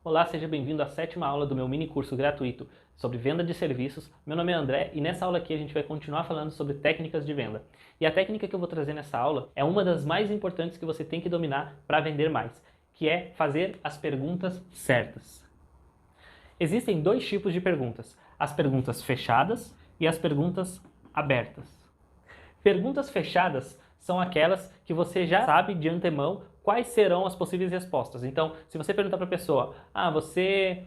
Olá, seja bem-vindo à 7ª aula do meu mini curso gratuito sobre venda de serviços. Meu nome é André e nessa aula aqui a gente vai continuar falando sobre técnicas de venda. E a técnica que eu vou trazer nessa aula é uma das mais importantes que você tem que dominar para vender mais, que é fazer as perguntas certas. Existem dois tipos de perguntas, as perguntas fechadas e as perguntas abertas. Perguntas fechadas são aquelas que você já sabe de antemão quais serão as possíveis respostas. Então, se você perguntar para a pessoa, você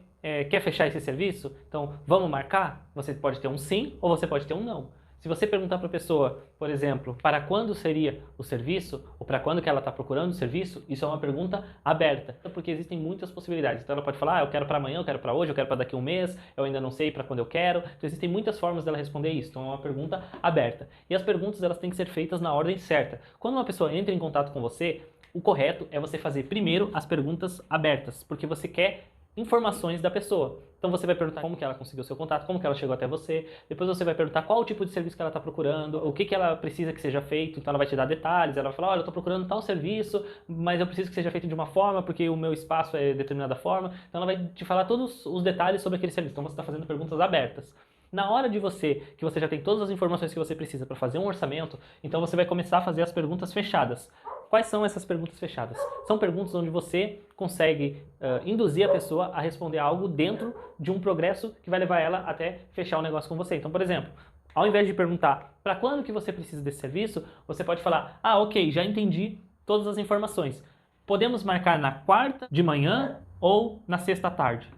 quer fechar esse serviço? Então, vamos marcar? Você pode ter um sim ou você pode ter um não. Se você perguntar para a pessoa, por exemplo, para quando seria o serviço, ou para quando que ela está procurando o serviço, isso é uma pergunta aberta, porque existem muitas possibilidades. Então ela pode falar, eu quero para amanhã, eu quero para hoje, eu quero para daqui a um mês, eu ainda não sei para quando eu quero. Então existem muitas formas dela responder isso, então é uma pergunta aberta. E as perguntas elas têm que ser feitas na ordem certa. Quando uma pessoa entra em contato com você, o correto é você fazer primeiro as perguntas abertas, porque você quer informações da pessoa. Então você vai perguntar como que ela conseguiu o seu contato, como que ela chegou até você, depois você vai perguntar qual o tipo de serviço que ela está procurando, o que ela precisa que seja feito, então ela vai te dar detalhes, ela vai falar, olha, eu estou procurando tal serviço, mas eu preciso que seja feito de uma forma, porque o meu espaço é de determinada forma, então ela vai te falar todos os detalhes sobre aquele serviço, então você está fazendo perguntas abertas. Na hora que você já tem todas as informações que você precisa para fazer um orçamento, então você vai começar a fazer as perguntas fechadas. Quais são essas perguntas fechadas? São perguntas onde você consegue induzir a pessoa a responder algo dentro de um progresso que vai levar ela até fechar o negócio com você. Então, por exemplo, ao invés de perguntar para quando que você precisa desse serviço, você pode falar, ok, já entendi todas as informações. Podemos marcar na quarta de manhã ou na sexta à tarde?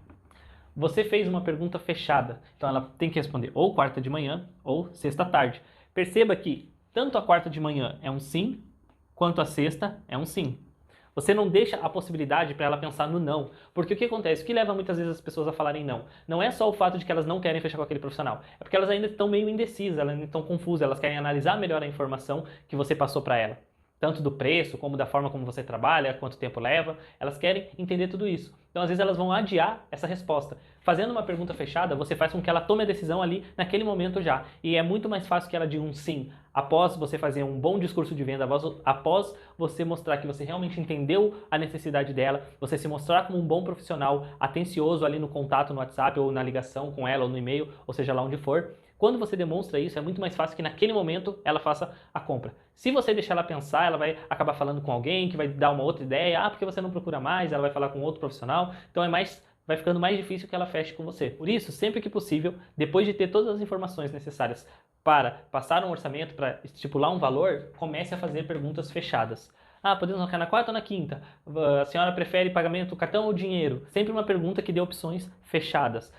Você fez uma pergunta fechada, então ela tem que responder ou quarta de manhã ou sexta à tarde. Perceba que tanto a quarta de manhã é um sim, quanto a sexta é um sim. Você não deixa a possibilidade para ela pensar no não. Porque o que acontece? O que leva muitas vezes as pessoas a falarem não? Não é só o fato de que elas não querem fechar com aquele profissional. É porque elas ainda estão meio indecisas, elas ainda estão confusas, elas querem analisar melhor a informação que você passou para ela. Tanto do preço, como da forma como você trabalha, quanto tempo leva, elas querem entender tudo isso. Então, às vezes, elas vão adiar essa resposta. Fazendo uma pergunta fechada, você faz com que ela tome a decisão ali, naquele momento já. E é muito mais fácil que ela diga um sim, após você fazer um bom discurso de venda, após você mostrar que você realmente entendeu a necessidade dela, você se mostrar como um bom profissional, atencioso ali no contato no WhatsApp, ou na ligação com ela, ou no e-mail, ou seja lá onde for. Quando você demonstra isso, é muito mais fácil que naquele momento ela faça a compra. Se você deixar ela pensar, ela vai acabar falando com alguém que vai dar uma outra ideia, porque você não procura mais, ela vai falar com outro profissional, então vai ficando mais difícil que ela feche com você. Por isso, sempre que possível, depois de ter todas as informações necessárias para passar um orçamento, para estipular um valor, comece a fazer perguntas fechadas. Podemos marcar na quarta ou na quinta? A senhora prefere pagamento cartão ou dinheiro? Sempre uma pergunta que dê opções fechadas.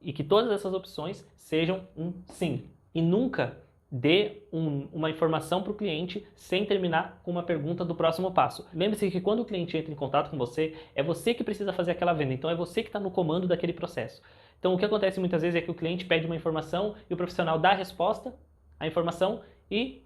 E que todas essas opções sejam um sim. E nunca dê uma informação para o cliente sem terminar com uma pergunta do próximo passo. Lembre-se que quando o cliente entra em contato com você, é você que precisa fazer aquela venda. Então é você que está no comando daquele processo. Então o que acontece muitas vezes é que o cliente pede uma informação e o profissional dá a resposta, a informação, e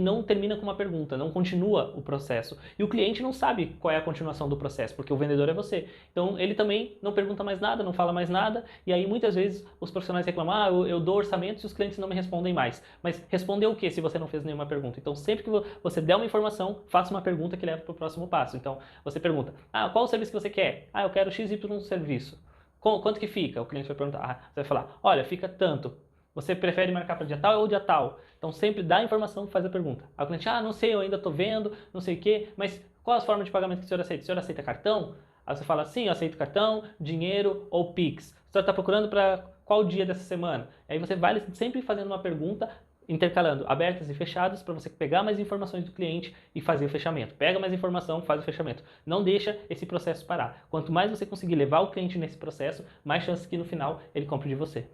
não termina com uma pergunta, não continua o processo. E o cliente não sabe qual é a continuação do processo, porque o vendedor é você. Então ele também não pergunta mais nada, não fala mais nada, e aí muitas vezes os profissionais reclamam, eu dou orçamentos e os clientes não me respondem mais. Mas responder o que se você não fez nenhuma pergunta? Então sempre que você der uma informação, faça uma pergunta que leva para o próximo passo. Então você pergunta, qual o serviço que você quer? Eu quero XY serviço. Quanto que fica? O cliente vai perguntar, você vai falar, olha, fica tanto. Você prefere marcar para dia tal ou dia tal? Então sempre dá a informação e faz a pergunta. Aí o cliente, não sei, eu ainda estou vendo, não sei o quê, mas qual as formas de pagamento que o senhor aceita? O senhor aceita cartão? Aí você fala, sim, eu aceito cartão, dinheiro ou Pix. O senhor está procurando para qual dia dessa semana? Aí você vai sempre fazendo uma pergunta, intercalando abertas e fechadas para você pegar mais informações do cliente e fazer o fechamento. Pega mais informação, faz o fechamento. Não deixa esse processo parar. Quanto mais você conseguir levar o cliente nesse processo, mais chances que no final ele compre de você.